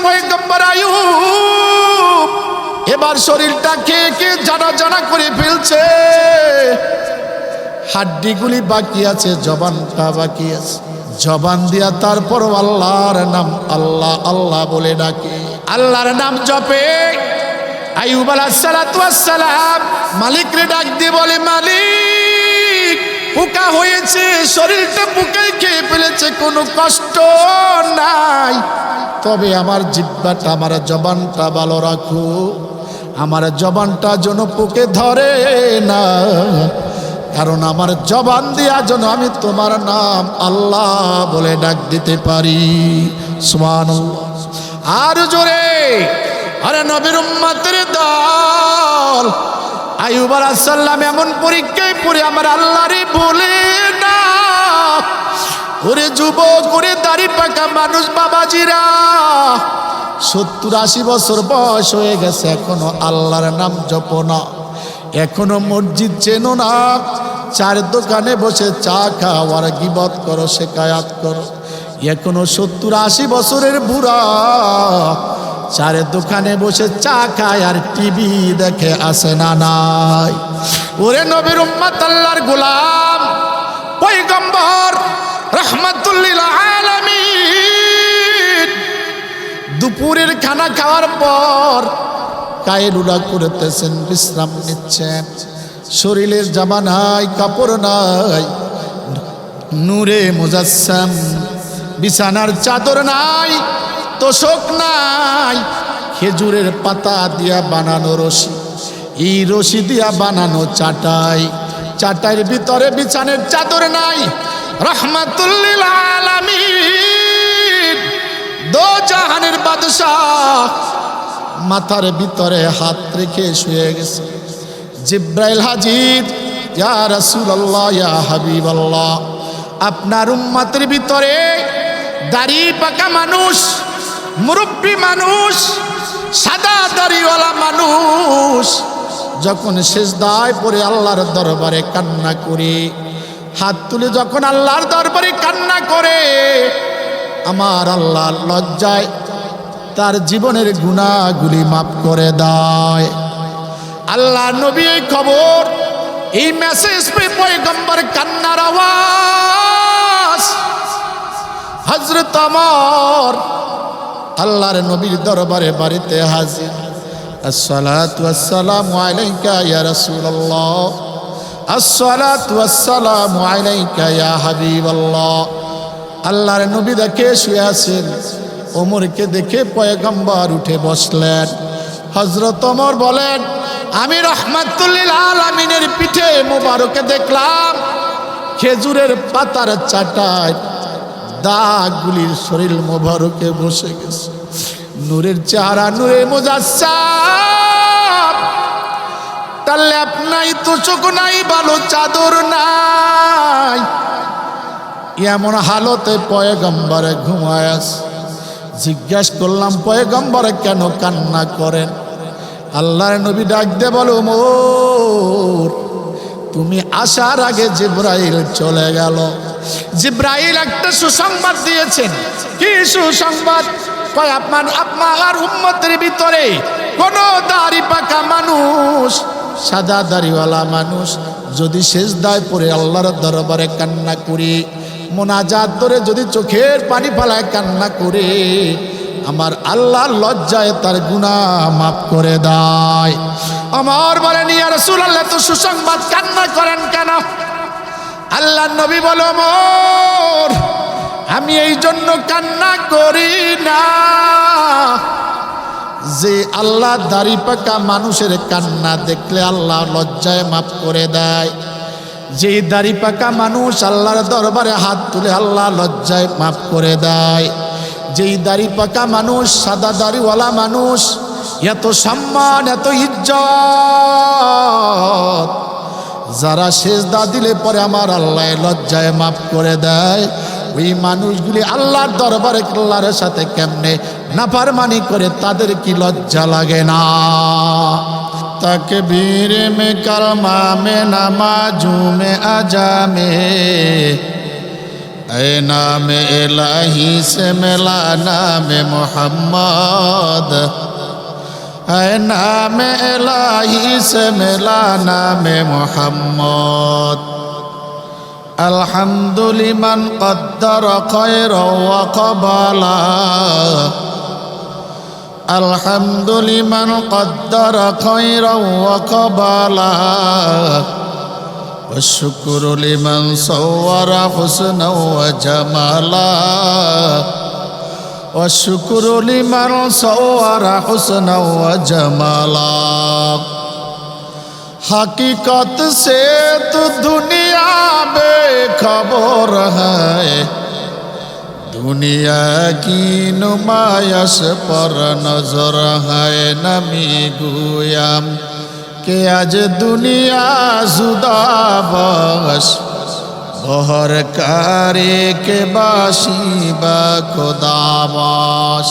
পয়গম্বর আইয়ুব এবার শরীরটা খেয়ে খেয়ে জানা জানা করে ফেলছে, হাড্ডিগুলি বাকি আছে, জবানটা বাকি আছে। জবান দিয়া তারপর আল্লাহর নাম আল্লাহ আল্লাহ বলে ডাকে, আল্লাহর নাম জপে। আইয়ুব আলাইহিস সালাতু ওয়াস সালাম মালিকরে ডাক দিয়ে বলে, মালিক পোকা হয়েছে, শরীরটা পোকায় খেয়ে ফেলেছে, কোনো কষ্ট নাই, তবে আমার জিহ্বাটা আমার জবানটা ভালো রাখো, আমার জবানটা যেন পোকে ধরে না, কারণ আমার জবান দিয়া যেন আমি তোমার নাম আল্লাহ বলে ডাক দিতে পারি। সুবহানাল্লাহ। আর জোরে, আরে নবীর উম্মতের দল, আইয়ুব আলাইহিস সালাম এমন পরীক্ষায় পড়ে আমার আল্লাহরে বলে না। ওরে যুবক, ওরে দাড়ি পাকা মানুষ বাবাজিরা, 70-80 বছর বয়স হয়ে গেছে, এখনো আল্লাহর নাম জপো না, এখনো মসজিদ চেনো না, চার দোকানে বসে চা খাও আর গীবত করো, শেকায়াত করো। এখনো 70-80 বছরের বুড়া চারের দোকানে বসে চা খায় আর টিভি দেখে, আসে না নাই? ওরে নবীর উম্মত, আল্লাহর গোলাম, পয়গম্বর রাহমাতুল লিল আলামিন দুপুরের খানা খাওয়ার পর কায়লুলা করতেছেন, বিশ্রাম নিচ্ছেন, শরীরের জামা নাই, কাপড় নাই, নূরে মুজাসসাম, বিছানার চাদর নাই, তোশক নাই, খেজুরের পাতা দিয়া বানানো রশি, এই রশি দিয়া বানানো চাটাই, চাটাইয়ের ভিতরে বিছানের চাদর নাই। রাহমাতুল লিল আলামিন দো জাহানের বাদশাহ মাথার ভিতরে হাত রেখে শুয়ে গেছে। জিব্রাইল হাজির, ইয়া রাসূলুল্লাহ, ইয়া হাবিবাল্লাহ, আপনার উম্মতের ভিতরে দাড়ি পাকা মানুষ, মুরব্বী মানুষ, সাদা দাড়িওয়ালা মানুষ যখন সিজদায় পড়ে আল্লাহর দরবারে কান্না করে, হাত তুলে যখন আল্লাহর দরবারে কান্না করে, আমার আল্লাহ লজ্জায় তার জীবনের গুনাহগুলি মাফ করে দেয়। আল্লাহ নবী এই খবর, এই মেসেজ পেয়ে পয়গম্বর কান্নার আওয়াজ, হযরত ওমর আল্লাহর নবীর দরবারে বাড়িতে হাজির। আসসালাতু ওয়াসসালামু আলাইকা ইয়া রাসূলুল্লাহ, আসসালাতু ওয়াসসালামু আলাইকা ইয়া হাবিবাল্লাহ। আল্লাহর নবী দেখে শুয়ে আছেন, ওমরকে দেখে পয়গম্বর উঠে বসলেন। হযরত ওমর বলেন, আমি রাহমাতুল লিল আলামিনের পিঠে মোবারকে দেখলাম খেজুরের পাতার চাটায় দাগগুলির শরীর মোবারকে বসে গেছে, নূরের চেহারা, নূরে মুজাসসাম, তার লেপ নাই, তোশক নাই, ভালো চাদর নাই, এমন হালতে পয়গম্বরে ঘুমায় আছে। জিজ্ঞেস করলাম, পয়গম্বরে কেন কান্না করেন? আল্লাহর নবী ডাক দিয়ে বলো, ওমর তুমি আসার আগে জিব্রাইল চলে গেল। জিব্রাইল একটা সুসংবাদ দিয়েছেন। কি সুসংবাদ? কয় আপনার উম্মতের ভিতরে কোন দাড়ি পাকা মানুষ, সাদা দাড়িওয়ালা মানুষ যদি সিজদায় পড়ে আল্লাহর দরবারে কান্না করে, মোনাজাত ধরে যদি চোখের পানি ফেলায় কান্না করে, আমার আল্লাহ লজ্জায় তার গুনাহ মাফ করে দেয়। ওমর বলেন, ইয়া রাসূলুল্লাহ, তো সুসংবাদ, কান্না করেন কেন? আল্লাহর নবী বলে, ওমর আমি এই জন্য কান্না করি না যে আল্লাহ দাড়ি পাকা মানুষের কান্না দেখলে আল্লাহ লজ্জায় মাফ করে দেয়। যে দাড়ি পাকা মানুষ আল্লাহর দরবারে হাত তুলে আল্লাহ লজ্জায় মাফ করে দেয়। যেই দাড়ি পাকা মানুষ, সাদা দাড়িওয়ালা মানুষ, এত সম্মান, এত ইজ্জত, যারা সিজদা দিলে পরে আমার আল্লাহ লজ্জায় মাফ করে দেয়, ওই মানুষগুলি আল্লাহর দরবারে আল্লাহর সাথে কেমনে নাফরমানি করে, তাদের কি লজ্জা লাগে না? তাকবীর মে কালমা মে নামাজু মে আজা মে ऐ नाम इलाही से मिला नाम मोहम्मद, ऐ नाम इलाही से मिला नाम मोहम्मद। अल्हम्दुलिमन क़द्दर खैरा व क़बला, अल्हम्दुलिमन क़द्दर खैरा व क़बला, वश्शुक्रु लिमन सव्वर हुस्ना व जमाला, वश्शुक्रु लिमन सव्वर हुस्ना व जमाला। हकीकत से तो दुनिया बेखबर है, दुनिया की नुमाइश पर नजर है। नमी गुयाम के आज दुनिया जुदाबाश, बहर कारे के बाशी बा खुदाबाश।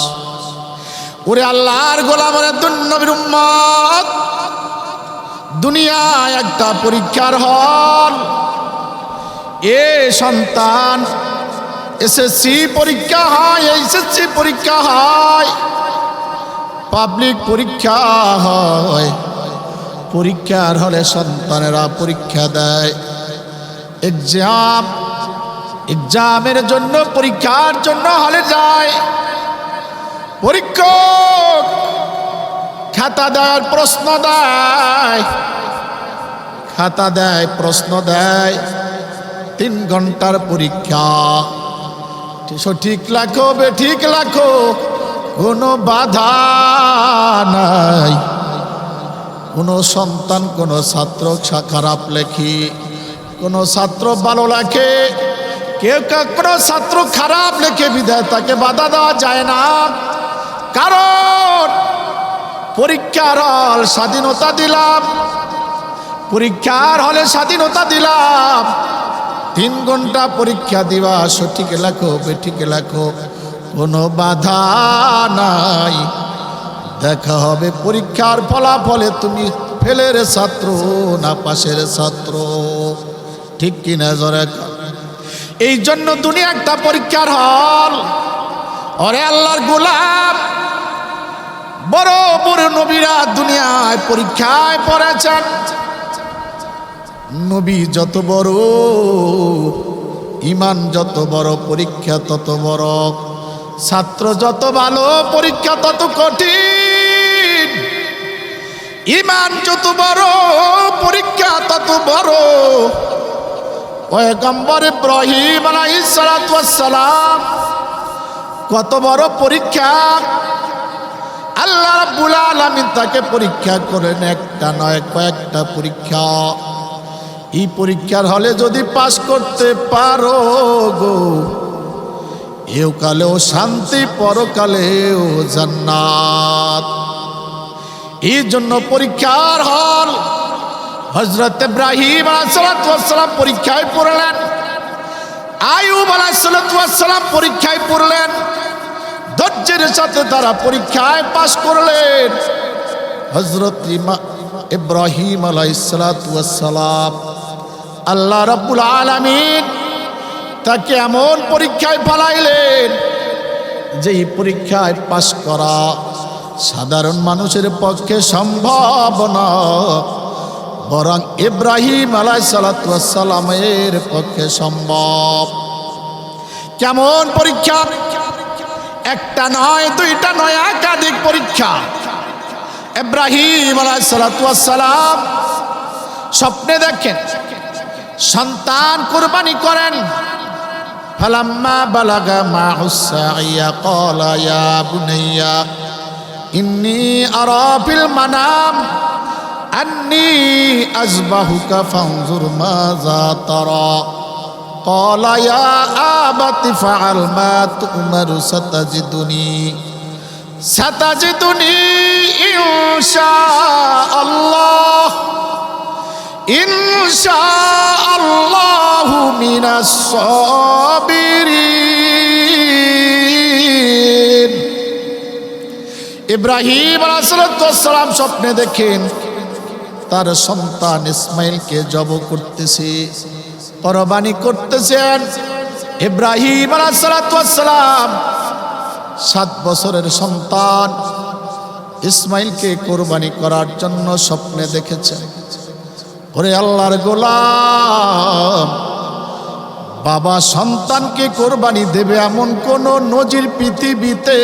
ওরে আল্লাহর গোলামের নবীর উম্মত, দুনিয়া একটা পরীক্ষার হল। এ সন্তান, এসএসসি পরীক্ষা হয়, এইচএসসি পরীক্ষা হয়, পাবলিক পরীক্ষা হয়। পরীক্ষার হলে সন্তানেরা পরীক্ষা দেয়। এক্সামের জন্য, পরীক্ষার জন্য হলে যায়। পরীক্ষক খাতা দেয়, প্রশ্ন দেয়, খাতা দেয়, প্রশ্ন দেয়। 3 ঘন্টার পরীক্ষা। সঠিক লেখো, বেঠিক লেখো, কোনো বাধা নাই। কোনো সন্তান, কোনো ছাত্র খারাপ লেখি, কোনো ছাত্র ভালো লেখে, কেউ কোনো ছাত্র খারাপ লেখে, বিধায় তাকে বাধা দেওয়া যায় না। কারণ পরীক্ষার হল স্বাধীনতা দিলাম, পরীক্ষার হলে স্বাধীনতা দিলাম। 3 ঘন্টা পরীক্ষা দিবা, সঠিক লেখো, বেঠিক লেখো, কোনো বাধা নাই। দেখা হবে পরীক্ষার ফলাফলে তুমি ফেলের ছাত্র না পাশের ছাত্র। ঠিক কিনা জোরে? এই জন্য দুনিয়া একটা পরীক্ষার হল। ওরে আল্লাহর গোলাম, বড় বড় নবীরা দুনিয়ায় পরীক্ষায় পড়েছেন। নবী যত বড়, ইমান যত বড়, পরীক্ষা তত বড়। ছাত্র যত ভালো, পরীক্ষা তত কঠিন। ইমান যত বড়, পরীক্ষা তত বড়। পয়গম্বর ইব্রাহিম আলাইহিস সালাতু ওয়াস সালাম কত বড় পরীক্ষা। আল্লাহ রাব্বুল আলামিন তাকে পরীক্ষা করেন, একটা নয় কয়েকটা পরীক্ষা। এই পরীক্ষার হলে যদি পাস করতে পারো গো, এহকালেও শান্তি, পরকালেও জান্নাত। এই জন্য পরীক্ষার হল। হযরত ইব্রাহিম আলাইহিস সালাম পরীক্ষায় পড়লেন, আইয়ুব আলাইহিস সালাম পরীক্ষায় পড়লেন। ধৈর্যের সাথে তারা পরীক্ষায় পাস করলেন। হযরত ইব্রাহিম আলাইহিস সালাম, আল্লাহ রাব্বুল আলামিন তাকে এমন পরীক্ষায় ফেলাইলেন যে এই পরীক্ষায় পাস করা সাধারণ মানুষের পক্ষে সম্ভব না, বরং ইব্রাহিম আলাইহিস সালামের পক্ষে সম্ভব। কেমন পরীক্ষা? একটা নয়, দুইটা নয়, একাধিক পরীক্ষা। ইব্রাহিম আলাইহিস সালাম স্বপ্নে দেখেন সন্তান কুরবানি করেন। ফালাম্মা বালাগা মাহুস সাইয়া ক্বালা ইয়া বুনাইয়া ইন্নী আরা ফিল মানাম আন্নী আযবাহুকা ফানজুর মাযা তারা। ক্বালা ইয়া আবাতি ফাআল মা তু'মারু সাতাজিদুনি ইনশাআল্লাহু মিনাস সাবিরিন। ইব্রাহিম আলাইহিস সালাম স্বপ্নে দেখেন তার সন্তান ইসমাইলকে জব করতেছে, কোরবানি করতেছেন। ইব্রাহিম আলাইহিস সালাম 7 বছরের সন্তান ইসমাইলকে কোরবানি করার জন্য স্বপ্নে দেখেছেন। ওরে আল্লাহর গোলাম, বাবা সন্তানকে কোরবানি দেবে এমন কোন নজির পৃথিবীতে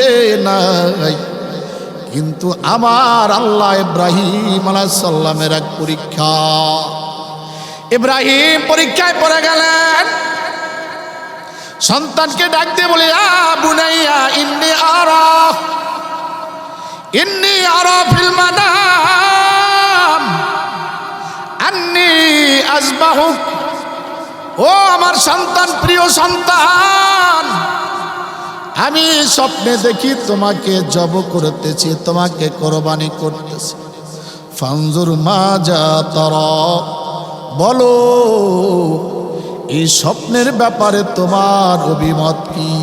নাই, কিন্তু আমার আল্লাহ ইব্রাহিম আলাইহিস সালামের এক পরীক্ষা। ইব্রাহিম পরীক্ষায় পড়ে গেলেন। সন্তানকে ডাক দিয়ে বলে, আ বুনাইয়া ইন্নী আরা ফিল মানাম আন্নী আযবাহুক। ও আমার সন্তান, প্রিয় সন্তান, আমি স্বপ্নে দেখি তোমাকে জব করতেছি, তোমাকে কোরবানি করতেছি। ফানজুর মাজা তারা, বলো এই স্বপ্নের ব্যাপারে তোমার অভিমত কি?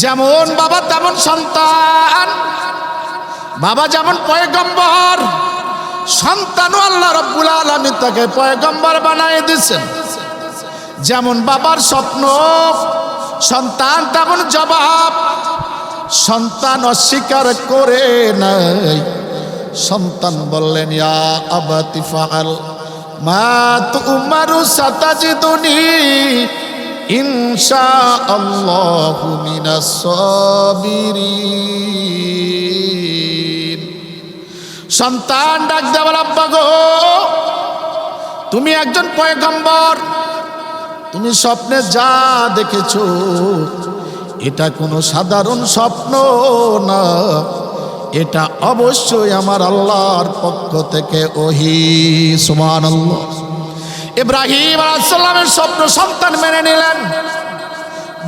যেমন বাবা তেমন সন্তান, বাবা যেমন পয়গম্বর, সন্তানও আল্লাহ রাব্বুল আলামিন তাকে পয়গম্বর বানায় দিয়েছেন। যেমন বাবার স্বপ্ন, সন্তান তেমন জবাব। সন্তান অস্বীকার করে নাই। সন্তান বললেন, ইয়া আবাতি ফাআল মা তুমারু সাতাজিদুনি ইনশাআল্লাহু মিনাস সাবিরিন। সন্তান ডাক দেয়া বলে, আব্বা গো, তুমি একজন পয়গম্বর, তুমি স্বপ্নে যা দেখেছো এটা কোনো সাধারণ স্বপ্ন না, এটা অবশ্যই আমার আল্লাহর পক্ষ থেকে ওহী। সুবহানাল্লাহ। ইব্রাহিম আলাইহিস সালামের স্বপ্ন সন্তান মেনে নিলেন।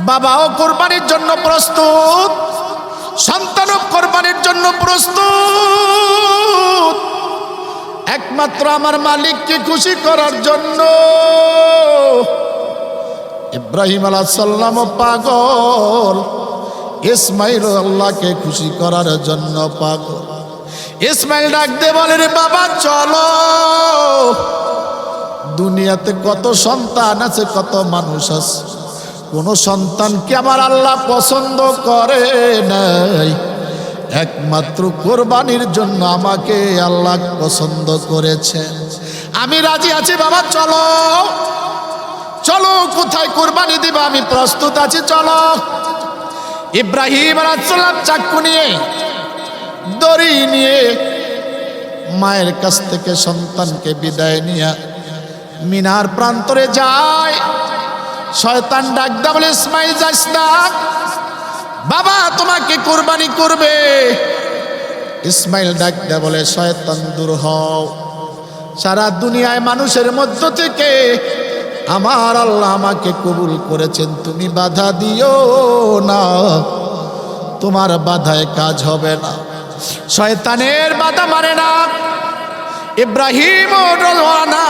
বাবাও কোরবানির জন্য প্রস্তুত, সন্তানও কোরবানির জন্য প্রস্তুত, একমাত্র আমার মালিককে খুশি করার জন্য। ইব্রাহিম আলাইহিস সালাম পাগল, ইসমাইল আল্লাহকে খুশি করার জন্য পাগল। ইসমাইল ডাক দিয়ে বলে, রে বাবা চলো, দুনিয়াতে কত সন্তান আছে, কত মানুষ আছে, কোন সন্তানকে আমার আল্লাহ পছন্দ করে নাই, একমাত্র কোরবানির জন্য আমাকে আল্লাহ পছন্দ করেছে। আমি রাজি আছি বাবা, চলো চলো, কোথায় কোরবানি দিবা আমি প্রস্তুত আছি, চলো। ইব্রাহিম আলাইহিস সালাম চাকু নিয়ে, দড়ি নিয়ে মায়ের কাছ থেকে সন্তানকে বিদায় নিয়ে মিনার প্রান্তরে যায়। শয়তান ডাক দেয়া বলে, ইসমাইল যাস না, বাবা তোমাকে কোরবানি করবে। ইসমাইল ডাক দেয়া বলে, শয়তান দূর হও, সারা দুনিয়ায় মানুষের মধ্য থেকে আমার আল্লাহ আমাকে কবুল করেছেন, তুমি বাধা দিও না, তোমার বাধায় কাজ হবে না। শয়তানের বাধা মানে না। ইব্রাহিম রওয়ানা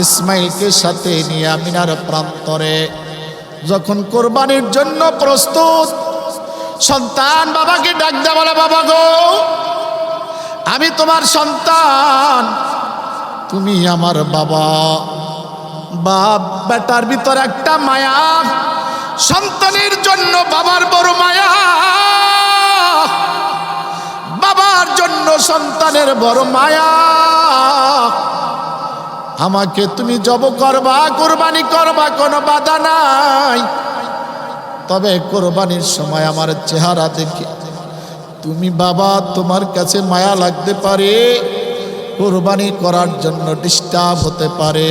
ইসমাইলকে সাথে নিয়ে মিনার প্রান্তরে যখন কোরবানির জন্য প্রস্তুত, সন্তান বাবাকে ডাক দেয়া বলে, বাবা গো, আমি তোমার সন্তান, তুমি আমার বাবা। বাপ বেটার ভিতর একটা মায়া, সন্তানের জন্য বাবার বড় মায়া, বাবার জন্য সন্তানের বড় মায়া। আমাকে তুমি জব করবা, কোরবানি করবা, কোনো বাধা নাই, তবে কোরবানির সময় আমার চেহারা দেখে তুমি বাবা, তোমার কাছে মায়া লাগতে পারে, কোরবানি করার জন্য ডিস্টার্ব হতে পারে।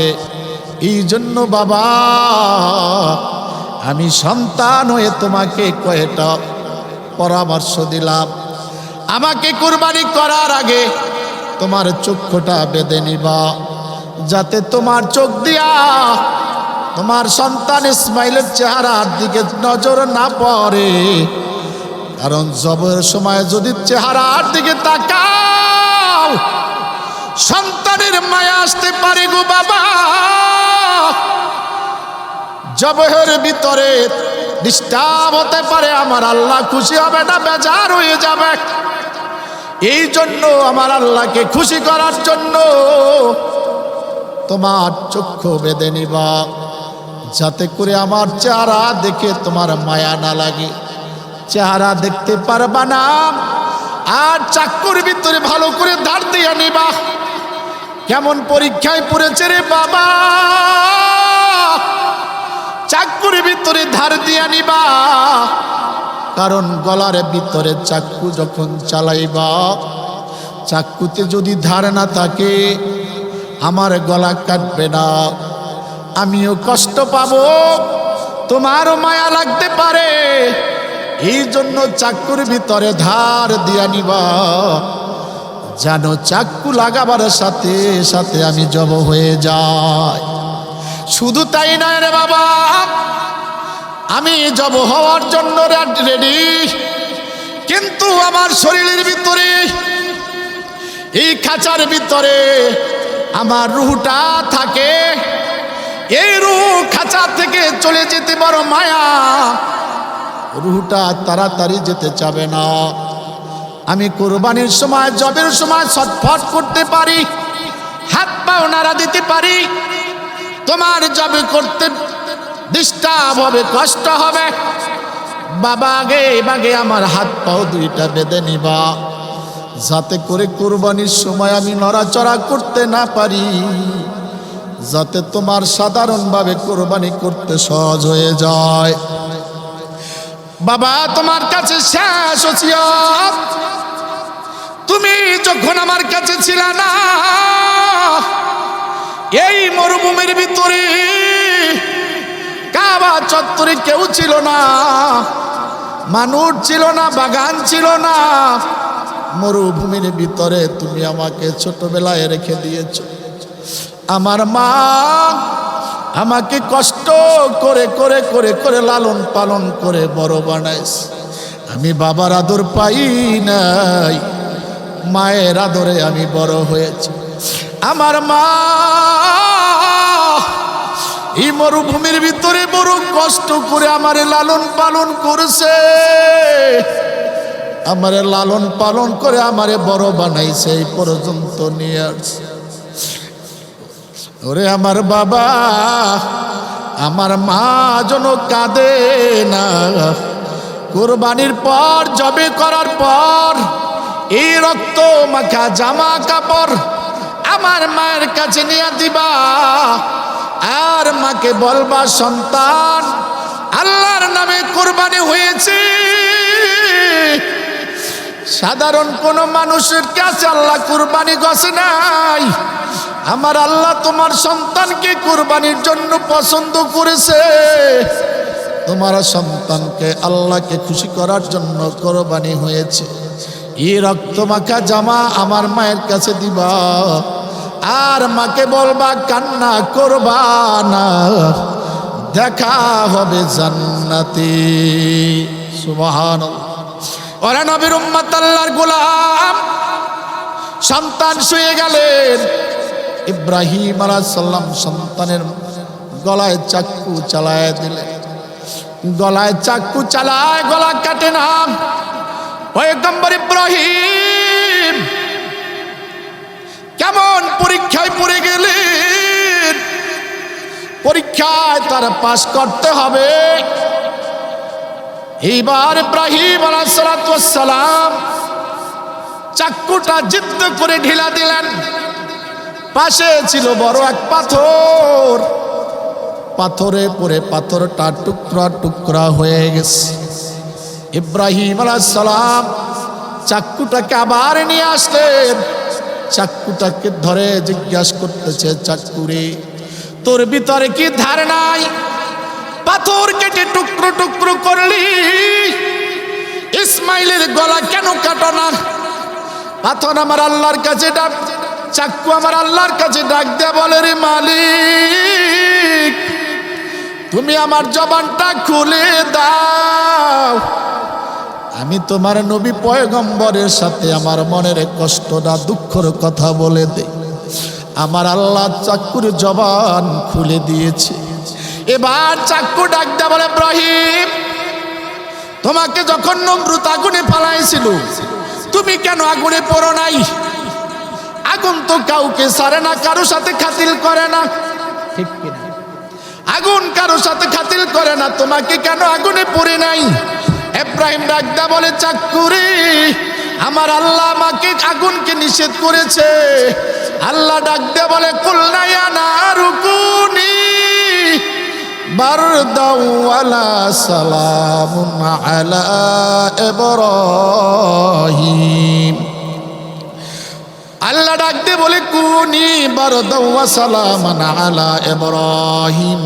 এই জন্য বাবা আমি সন্তান হয়ে তোমাকে কয়েকটা পরামর্শ দিলাম। আমাকে কোরবানি করার আগে তোমার চক্ষুটা বেঁধে নিবা, যাতে তোমার চোখ দিয়া তোমার সন্তান ইসমাইলের চেহারার দিকে নজর না পড়ে, কারণ জবের সময় যদি চেহারার দিকে তাকাও সন্তানের মায়া আসতে পারে গো বাবা। জবের ভিতরে ডিস্টার্ব হতে পারে, আমার আল্লাহ খুশি হবে না, বেজার হয়ে যাবে। এই জন্য আমার আল্লাহকে খুশি করার জন্য তোমার চক্ষু বেঁধে নিবা, যাতে করে আমার চেহারা দেখে তোমার মায়া না লাগে। চেহারা দেখতে পারবা না, আর চাকুর ভিতরে ভালো করে ধার দিয়ে নিবা। কেমন পরীক্ষায় পড়েছে রে বাবা, চাকুর ভিতরে ধার দিয়ে নিবা। কারণ গলার ভিতরে চাকু যখন চালাইবা, চাকুতে যদি ধার না থাকে আমার গলা কাটবে না, আমিও কষ্ট পাবো, তোমারও মায়া লাগতে পারে। এই জন্য চাকুর ভিতরে ধার দিয়া নিবা, যেন চাকু লাগাবার সাথে সাথে আমি জব হয়ে যাই। শুধু তাই নয় রে বাবা, আমি জব হওয়ার জন্য রেডি, কিন্তু আমার শরীরের ভিতরে এই খাঁচার ভিতরে আমার রুহটা থাকে। এই রুহ খাঁচা থেকে চলে যেতে বড় মায়া, রুহটা তাড়াতাড়ি যেতে চাবে না। আমি কোরবানির সময় জবের সময় ছটফট করতে পারি, হাত পাও নাড়া দিতে পারি, তোমার জবে করতে ডিস্টার্ব হবে, কষ্ট হবে। বাবা আগে বাগে আমার হাত পাও দুইটা বেঁধে নিবা, যাতে করে কোরবানির সময় আমি নড়াচড়া করতে না পারি, যাতে তোমার সাধারণভাবে কোরবানি করতে সহজ হয়ে যায়। বাবা তোমার কাছে শেষ ওসিয়ত, তুমি যখন আমার কাছে ছিলে না, এই মরুভূমির ভিতরে কাবা চত্বরে কেউ ছিল না, মানুষ ছিল না, বাগান ছিল না। মরুভূমির ভিতরে তুমি আমাকে ছোটবেলায় রেখে দিয়েছো। আমার মা আমাকে কষ্ট করে করে করে করে লালন পালন করে বড় বানাইছে। আমি বাবার আদর পাই নাই, মায়ের আদরে আমি বড় হয়েছি। আমার মা এই মরুভূমির ভিতরে বড় কষ্ট করে আমারে লালন পালন করেছে, আমারে লালন পালন করে আমারে বড় বানাইছে, এই পর্যন্ত নিয়ে আসছে। ওরে আমার বাবা, আমার মা যেন কাঁদে না। কোরবানির পর জবে করার পর এই রক্ত মাখা জামা কাপড় আমার মায়ের কাছে নিয়ে দিবা, আর মাকে বলবা সন্তান আল্লাহর নামে কোরবানি হয়েছে। সাধারণ কোন মানুষের কাছে আল্লাহ কোরবানি গছে নাই, আমার আল্লাহ তোমার সন্তানকে কোরবানির জন্য পছন্দ করেছে। তোমার সন্তানকে আল্লাহকে খুশি করার জন্য কোরবানি হয়েছে। এই রক্তমাখা জামা আমার মায়ের কাছে দিবা, আর মাকে বলবা কান্না করবা না, দেখা হবে জান্নাতে। সুবহানাল্লাহ। ওরা নবীর উম্মত, আল্লাহর গোলাম। সন্তান শুয়ে গেলেন, ইব্রাহিম আলাইহিস সালাম সন্তানের গলায় চাকু চালায় দিলেন। গলায় চাকু চালায়, গলা কাটে না। পয়গম্বর ইব্রাহিম কেমন পরীক্ষায় পড়ে গেলেন, পরীক্ষায় তার পাস করতে হবে। এইবার ইব্রাহিম আলাইহিস সালাম চাকুটা জিদ্দ করে ঢিলা দিলেন। পাশে ছিল বড় এক পাথর, পাথরে পড়ে পাথরটা টুকরা টুকরা হয়ে গেছে। ইব্রাহিম আলাইহিস সালাম চাকুটাকে আবার নিয়ে আসলেন, চাকুটাকে ধরে জিজ্ঞাসা করতেছে, চাকুরে তোর ভিতরে কি ধার নাই? পাথর কেটে টুকরো টুকরো করলি, ইসমাইলের গলা কেন কাটো না? পাথর আমার আল্লাহর কাছে ডাক, চাকু আমার আল্লাহর কাছে ডাক দেয়া বলে, রে মালিক তুমি আমার জবানটা খুলে দাও, আমি তোমার নবী পয়গম্বরের সাথে আমার মনের কষ্টটা দুঃখের কথা বলে দেই। আমার আল্লাহ চাকুর জবান খুলে দিয়েছে। এবার চাকু ডাক দেয়া বলে, ইব্রাহিম তোমাকে যখন নমরুদ আগুনে ফালাইছিল তুমি কেন আগুনে পড়ো নাই? আগুন তো কাউকে ছাড়ে না, কারো সাথে খাতির করে না, ঠিক কিনা? আগুন কারো সাথে খাতির করে না, তোমাকে কেন আগুনে পড়ে নাই? ইব্রাহিম ডাকদা বলে, চাকুরে আমার আল্লাহ আমাকে আগুনকে নিষেধ করেছে। আল্লাহ ডাকদা বলে, কুলনা ইয়া নারু কুনি বারদাও ওয়ালা সালামুন আলা ইব্রাহিম। আল্লাহ ডাকতে বলে, কুনি বারদাও ওয়া সালামান আলা ইব্রাহিম।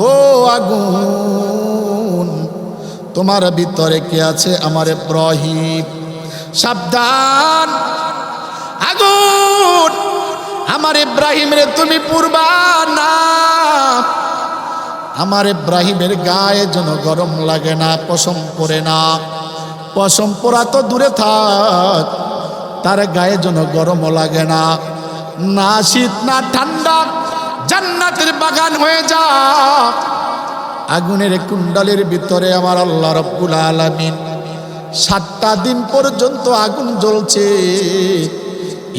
ও আগুন, তোমার ভিতরে কে আছে? আমার ইব্রাহিম। সাবধান আগুন, আমার ইব্রাহিমের তুমি পুরবা না। আমার ইব্রাহিমের গায়ে যেন গরম লাগে না, পশম পরে না। পশম পরা তো দূরে থাক, তার গায়ে যেন গরম লাগে না, না শীত না ঠান্ডা, জান্নাতের বাগান হয়ে যা। আগুনের কুণ্ডলের ভিতরে আমার আল্লাহ রব্বুল আলামিন 7টা দিন পর্যন্ত আগুন জ্বলছে।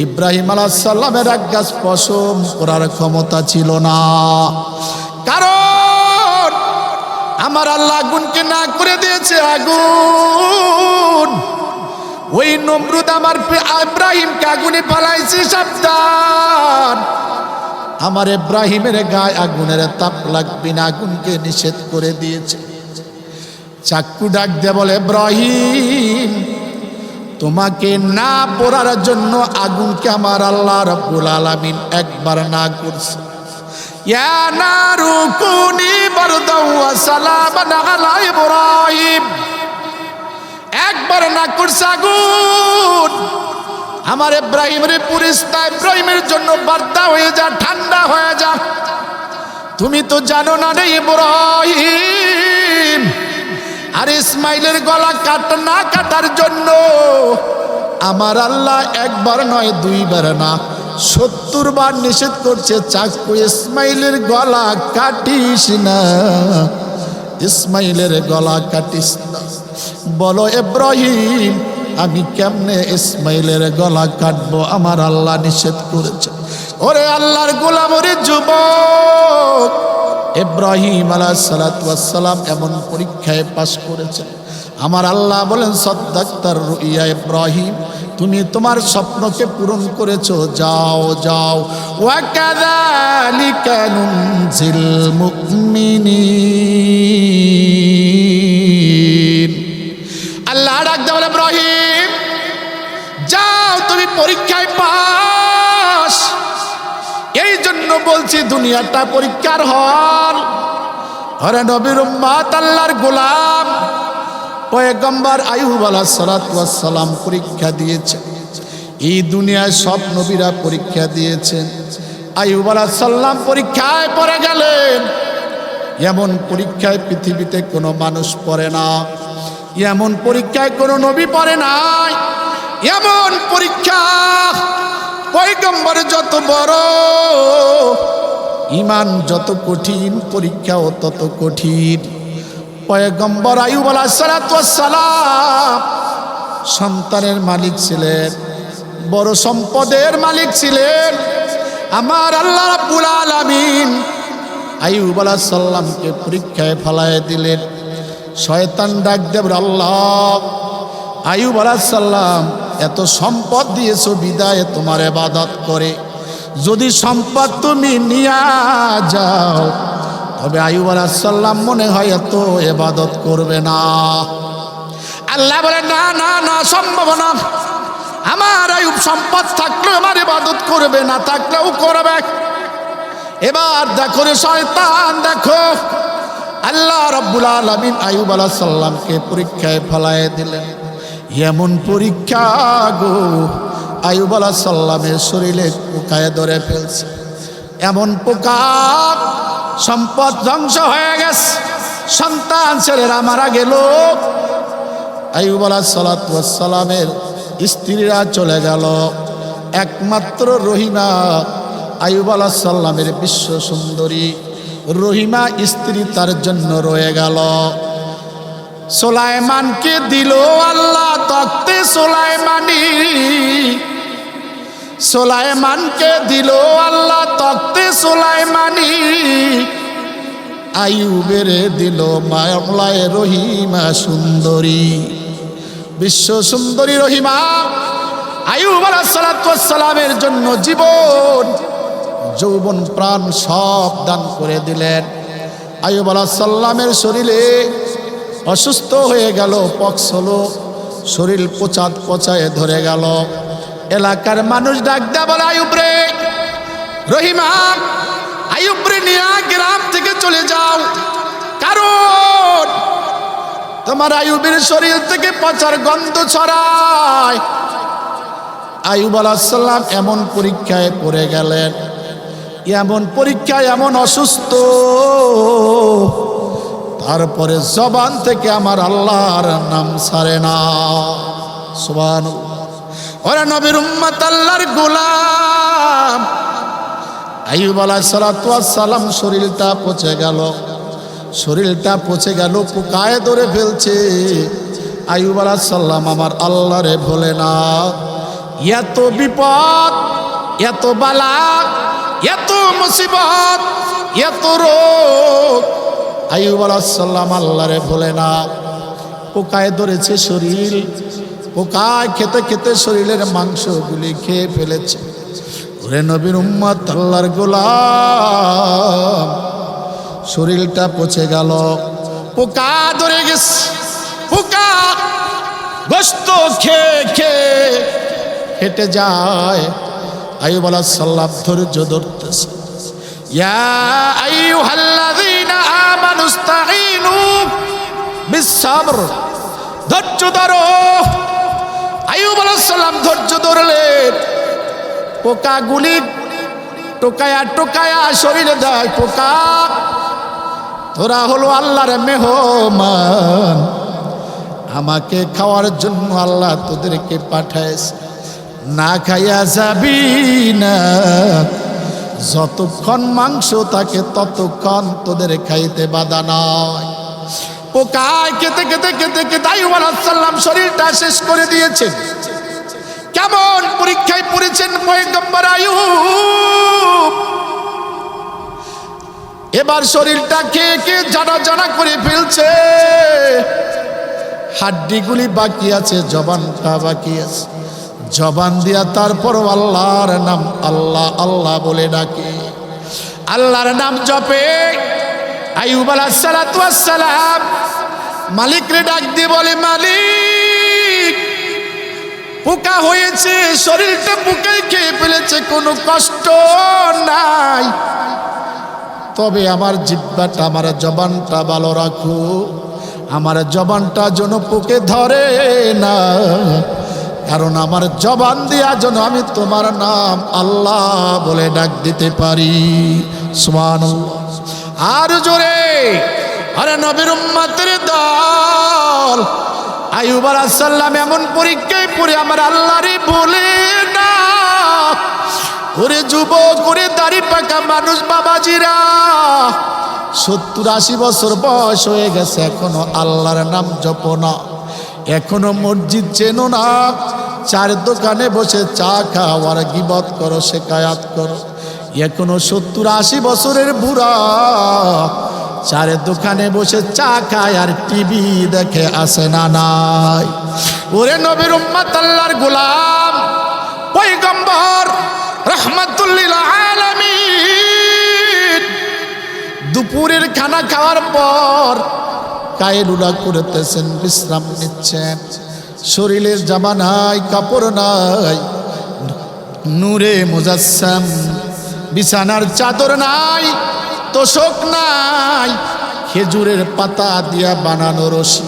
ইব্রাহিম আলাইহিস সালামের এক গাছ পশম করার ক্ষমতা ছিল না, কারণ আমার আল্লাহ আগুনকে না করে দিয়েছে। আগুন ওই নমরুদ আমার ইব্রাহিমকে আগুনে ফালাইছে। সাবধান, আমার ইব্রাহিমের গায়ে আগুনের তাপ লাগবে না, আগুনকে নিষেধ করে দিয়েছে। চাকু ডাক দিয়ে বলে, ইব্রাহিম তোমাকে না পড়ার জন্য আগুনকে আমার আল্লাহ রাব্বুল আলামিন একবার না করছে। ইয়া নারু কুনি বারদাও ওয়া সালামান আলা ইব্রাহিম, একবার না করছে আগুন আমার ইব্রাহিমের পুরিস্তা, ইব্রাহিমের জন্য বার্তা হয়ে যা, ঠান্ডা হয়ে যা। তুমি তো জানো না রে ইব্রাহিম, আর ইসমাইলের গলা না কাটার জন্য আমার আল্লাহ একবার নয় 2 বার না 70 বার নিষেধ করছে। চাকু ইসমাইলের গলা কাটিস না, ইসমাইলের গলা কাটিস না। বলো ইব্রাহিম, আমি কেমনে ইসমাইলের গলা কাটবো? আমার আল্লাহ নিষেধ করেছে। ওরে আল্লাহর গোলাম, ওরে যুবক, ইব্রাহিম আলাইহিস সালাতু ওয়াস সালাম এমন পরীক্ষায় পাশ করেছে। আমার আল্লাহ বলেন, সাদ্দাক্তার রুইয়া ইব্রাহিম, তুমি তোমার স্বপ্নকে পূরণ করেছো, যাও যাও। ওয়া কাযালিকা নুনজিল মুমিনিন। আল্লাহ ডাক দেয়, ইব্রাহিম যাও, তুমি পরীক্ষায় পাস। এই জন্য বলছি দুনিয়াটা পরীক্ষার হল। আরে নবীর উম্মত, আল্লাহর গোলাম পয়গম্বর আইয়ুব আলাইহিস সালাতু ওয়াস সালাম পরীক্ষা দিয়েছে। এই দুনিয়ায় সব নবীরা পরীক্ষা দিয়েছেন। আইয়ুব আলাইহিস সালাম পরীক্ষায় পড়ে গেলেন। এমন পরীক্ষায় পৃথিবীতে কোনো মানুষ পড়ে না, এমন পরীক্ষায় কোনো নবী পড়ে নাই। এমন পরীক্ষা পয়গম্বর যত বড়, ঈমান যত কঠিন, পরীক্ষাও তত কঠিন। পয়গম্বর আইয়ুব আলাইহিস সালাতু ওয়াস সালাম সন্তানের মালিক ছিলেন, বড় সম্পদের মালিক ছিলেন। আমার আল্লাহ রাব্বুল আলামিন আইয়ুব আলাইহিস সালামকে পরীক্ষায় ফেলায় দিলেন। শয়তান ডাক দেবে, আল্লাহ আইয়ুব আলাইহিস সালাম এত সম্পদ দিয়েছো, বিদায় তোমার ইবাদত করে। যদি সম্পদ তুমি নিয়া যাও, তবে আইয়ুব আলাইহিস সালাম মনে হয় এত ইবাদত করবে না। আল্লাহ বলে, না না না, সম্ভব না। আমার আইয়ুব সম্পদ থাকলেও আমার ইবাদত করবে, না থাকলেও করবে। এবার দেখো রে শয়তান, দেখো আল্লাহ রাব্বুল আলামিন আইয়ুব আলাইহিস সালামকে পরীক্ষায় ফেলায় দিলেন। এমন পরীক্ষা গো, আইয়ুব আলাইহিস সালামের শরীরে পোকায় ধরে ফেলছে। এমন পোকা, সম্পদ ধ্বংস হয়ে গেছে, সন্তান ছেলেরা মারা গেল। আইয়ুব আলাইহিস সালাতু ওয়াস সালামের স্ত্রীরা চলে গেল, একমাত্র রহিমা, আইয়ুব আলাইহিস সালামের বিশ্ব সুন্দরী রহিমা স্ত্রী তার জন্য রয়ে গেল। সুলাইমানকে দিল আল্লাহ তখতে সুলাইমানি, সুলাইমানকে দিল আল্লাহ তখতে সুলাইমানি। আইয়ুবের দিল মামলায় রহিমা সুন্দরী, বিশ্ব সুন্দরী রহিমা আইয়ুব আলাইহিস সালাতু ওয়াস সালামের জন্য জীবন যৌবন প্রাণ সব দান করে দিলেন। আইয়ুব আলাইহিস সালামের শরীরে অসুস্থ হয়ে গেল, পক্স হলো, শরীর পচায় ধরে গেল। এলাকার মানুষ ডাক দেয়া বলে, আইয়ুব রে, রহিমা আইয়ুব রে নিয়ে গ্রাম থেকে চলে যাও, কারণ তোমার আইয়ুবের শরীর থেকে পচার গন্ধ ছড়ায়। আইয়ুব আলাইহিস সালাম এমন পরীক্ষায় পড়ে গেলেন, এমন পরীক্ষায় এমন অসুস্থ, তারপরে জবান থেকে আমার আল্লাহর নাম ছাড়ে না। সুবহানাল্লাহ। ওরা নবীর উম্মত, আল্লাহর গোলাম। আইয়ুব আলাইহিস সালাতু ওয়াস সালাম শরীরটা পচে গেল, শরীরটা পচে গেল, পোকায় ধরে ফেলছে। আইয়ুব আলাইহিস সালাম আমার আল্লাহরে ভোলে না। এত বিপদ, এত বালা, এত মুসিবত, এত রোগ, আইয়ুব আলাইহিস সালাম আল্লাহরে ভোলে না। পোকায় ধরেছে শরীর, পোকায় খেতে খেতে শরীরের মাংসগুলি খেয়ে ফেলেছে। ওরে নবীর উম্মত, আল্লাহর গোলাম, শরীরটা পচে গেল, পোকা ধরে গেছে, পোকা গোশত খেয়ে খেয়ে হেঁটে যায়। আইয়ুব আলাইহিস সালাম ধৈর্য ধরতেছে। ইয়া আইয়ুহাল্লাযীনা আমানুস্তাঈনু বিস-সাবর, ধৈর্য ধরো। আইয়ুব আলাইহিস সালাম ধৈর্য ধরলেন। পোকাগুলি টোকায়া টোকায়া শরীরে দেয়। পোকা, তোরা হলো আল্লাহর মেহমান, আমাকে খাওয়ার জন্য আল্লাহ তোদেরকে পাঠাইছে, না খাইয়া যাবি না। যতক্ষণ মাংস থাকে ততক্ষণ তোদের খাইতে বাধা নয়। পোকায় খেতে খেতে খেতে খেতে আইয়ুব আলাইহিস সালাম শরীরটা শেষ করে দিয়েছেন। কেমন পরীক্ষায় পড়েছেন পয়গম্বর আইয়ুব। এবার শরীরটা খেয়ে খেয়ে জানা জানা করে ফেলছে, হাড্ডিগুলি বাকি আছে, জবানটা বাকি আছে। জবান দিয়া তারপর আল্লাহর নাম আল্লাহ আল্লাহ বলে ডাকে, আল্লাহর নাম জপে। আইয়ুব আলাইহিস সালাতু ওয়াস সালাম মালিকরে ডাক দিয়ে বলে, মালিক, পোকা হয়েছে, শরীরটা পোকায় খেয়ে ফেলেছে, কোনো কষ্ট নাই, তবে আমার জিহ্বাটা, আমার জবানটা ভালো রাখো, আমার জবানটা যেন পোকে ধরে না, কারণ আমার জবান দিয়া যেন আমি তোমার নাম আল্লাহ বলে ডাক দিতে পারি। সুবহানাল্লাহ। আর জোরে, আরে নবীর উম্মতের দল, আইয়ুব আলাইহিস সালাম এমন পরীক্ষায় পড়ে আমার আল্লাহরে বলে না। ওরে যুবক, ওরে দাড়ি পাকা মানুষ বাবাজিরা, 70-80 বছর বয়স হয়ে গেছে, এখনো আল্লাহর নাম জপো না, এখনো মসজিদ চেনো না, চার দোকানে বসে চা খাও আর গীবত করো, শেকায়াত করো। এখনো 70-80 বছরের বুড়া চারে দোকানে বসে চা খায় আর টিভি দেখে, আসে না নাই। ওরে নবীর উম্মত, আল্লাহর গোলাম, পয়গম্বর রাহমাতুল লিল আলামিন, দুপুরের খানা খাওয়ার পর কায়লুলা করতেছেন, বিশ্রাম নিচ্ছেন। শরীরের জামা নাই, কাপড় নাই, নূরে মুজাসসাম, বিছানার চাদর নাই, তোশক নাই, খেজুরের পাতা দিয়া বানানো রশি,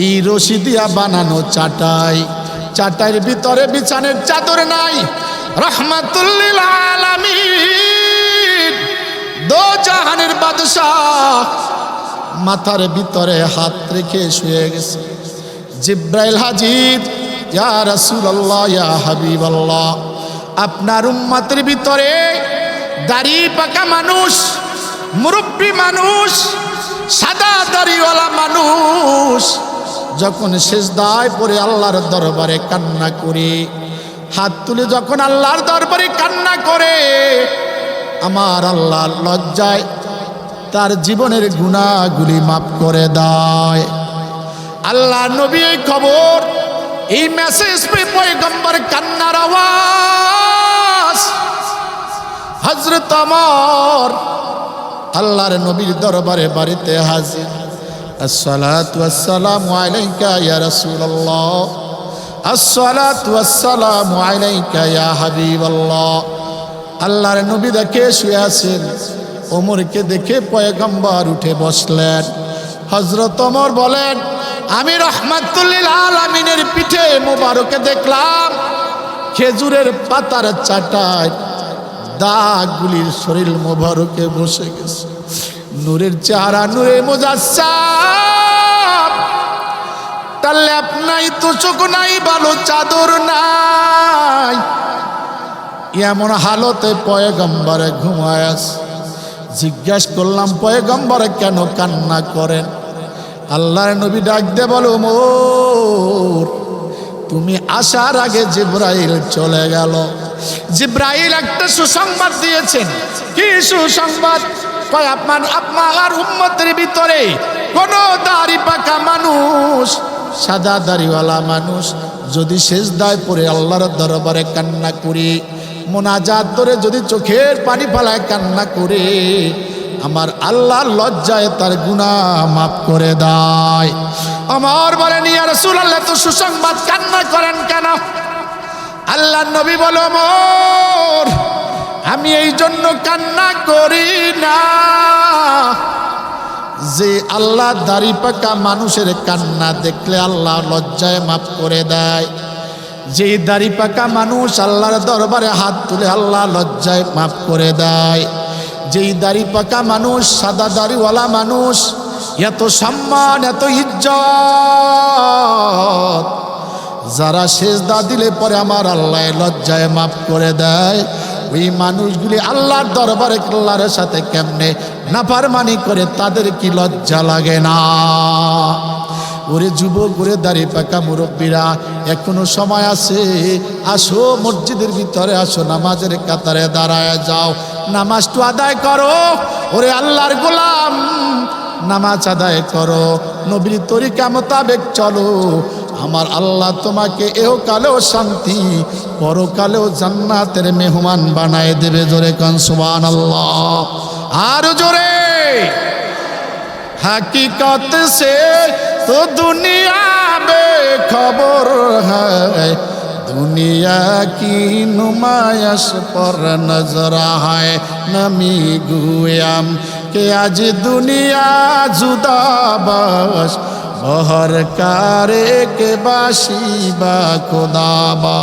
এই রশি দিয়া বানানো চাটাই, চাটাইয়ের ভিতরে বিছানের চাদর নাই। রাহমাতুল লিল আলামিন, দো জাহানের বাদশাহ, মাথার ভিতরে হাত রেখে শুয়ে গেছে। জিব্রাইল হাজির, ইয়া রাসূলুল্লাহ, ইয়া হাবিবাল্লাহ, আপনার উম্মতের ভিতরে দাড়ি পাকা মানুষ, মুরব্বী মানুষ, সাদা দাড়িওয়ালা মানুষ যখন সিজদায় পড়ে আল্লাহর দরবারে কান্না করে, হাত তুলে যখন আল্লাহর দরবারে কান্না করে, আমার আল্লাহ লজ্জায় তার জীবনের গুনাহগুলি মাফ করে দেয়। আল্লাহ নবী এই খবর, এই মেসেজ পেয়ে পয়গম্বর কান্নার আওয়াজ। হযরত ওমর আল্লাহর নবীর দরবারে বাড়িতে হাজির। আসসালাতু ওয়াসসালামু আলাইকা ইয়া রাসূলুল্লাহ, আসসালাতু ওয়াসসালামু আলাইকা ইয়া হাবিবাল্লাহ। আল্লাহর নবী দেখে শুয়ে আছেন, ওমরকে দেখে পয়গম্বর উঠে বসলেন। হযরত ওমর বলেন, আমি রাহমাতুল লিল আলামিনের পিঠে মোবারকে দেখলাম খেজুরের পাতার চাটায় দাগগুলির শরীর মোবারকে বসে গেছে। নূরের চেহারা নূরে মুজাসসাম, তার লেপ নাই, তোশক নাই, ভালো চাদর নাই। এমন হালতে পয়গম্বরে ঘুমায় আছে। জিজ্ঞাসা করলাম, পয়গম্বর কেন কান্না করেন? আল্লাহর নবী ডাক দে বলো, ওমর তুমি আসার আগে জিবরাইল চলে গেল। জিবরাইল একটা সুসংবাদ দিয়েছেন। কি সুসংবাদ? কয় আপনার উম্মতের ভিতরে কোন দাড়ি পাকা মানুষ, সাদা দাড়িওয়ালা মানুষ যদি সিজদায় পড়ে আল্লাহর দরবারে কান্না করে, মোনাজাত ধরে যদি চোখের পানি ফেলায় কান্না করে, আমার আল্লাহর লজ্জায় তার গুনাহ মাফ করে দেয়। ওমর বলেন, ইয়া রাসূলুল্লাহ, তো সুসংবাদ, কান্না করেন কেন? আল্লাহর নবী বলে, ওমর আমি এই জন্য কান্না করি না যে আল্লাহ দাড়ি পাকা মানুষের কান্না দেখলে আল্লাহ লজ্জায় মাফ করে দেয়। যেই দাড়ি পাকা মানুষ আল্লাহর দরবারে হাত তুলে আল্লাহ লজ্জায় মাফ করে দেয়। যেই দাড়ি পাকা মানুষ, সাদা দাড়িওয়ালা মানুষ, এত সম্মান, এত ইজ্জত, যারা সেজদা দিলে পরে আমার আল্লাহ লজ্জায় মাফ করে দেয়, ওই মানুষগুলি আল্লাহর দরবারে আল্লাহর সাথে কেমনে নাফরমানি করে, তাদের কি লজ্জা লাগে না? ওরে যুবক, ওরে দাড়ি পাকা মুরব্বীরা, এখনো সময় আছে, আসো মসজিদের ভিতরে আসো, নামাজের কাতারে দাঁড়ায় যাও, নামাজটা আদায় করো। ওরে আল্লাহর গোলাম, নামাজ আদায় করো, নবীর তরিকা মোতাবেক চলো। আমার আল্লাহ তোমাকে এহকালেও শান্তি, পরকালেও জান্নাতের মেহমান বানায় দেবে। জোরে কান সুবহানাল্লাহ, আর জোরে। हकीकत से तो दुनिया बेखबर है, दुनिया की नुमाइश पर नजर है। नमी गुयाम के आज दुनिया जुदा बस, बहर कारे के बाशी बा खुदा बा।